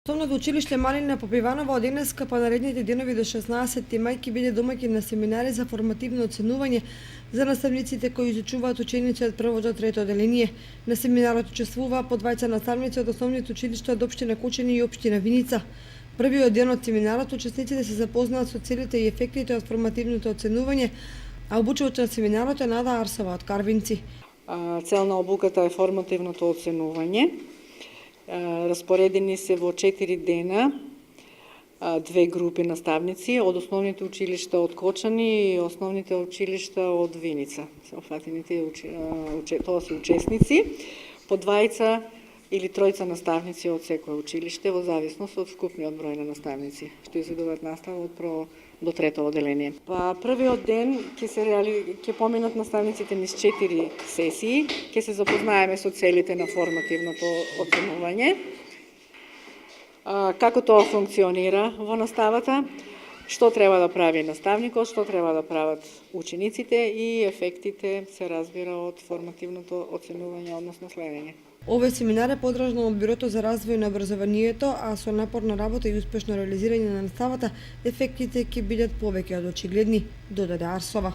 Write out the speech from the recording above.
Основното училиште Малина Попиванова од денеска па наредните денови до 16 мај ќе биде домаќин на семинари за формативно оценување за наставниците кои изучуваат ученици од прво до трето одделение. На семинарот учествуваа по двајца наставници од основните училишта од општина Кучени и општина Виница. Првиот ден од семинарот учесниците се запознаат со целите и ефектите од формативното оценување, а обучувачот на семинарот е Нада Арсова од Карвинци. Цел на обуката е формативното оценување. Распоредени се во 4 дена две групи наставници од основните училишта од Кочани и основните училишта од Виница. Софатените тоа се учесници, по двајца или тројца наставници од секое училиште во зависност од вкупниот број на наставници што изведуваат настава од прво до трето одделение. Првиот ден ќе поминат наставниците низ 4 сесии, ќе се запознаеме со целите на формативното оценување, како тоа функционира во наставата, што треба да прави наставникот, што треба да прават учениците и ефектите се разбира од формативното оценување, односно следење. Овој семинар е подражно од Бюрото за развој на образованието, а со напорна работа и успешно реализирање на наставата, ефектите ќе бидат повеќе од очигледни, додаде Арсова.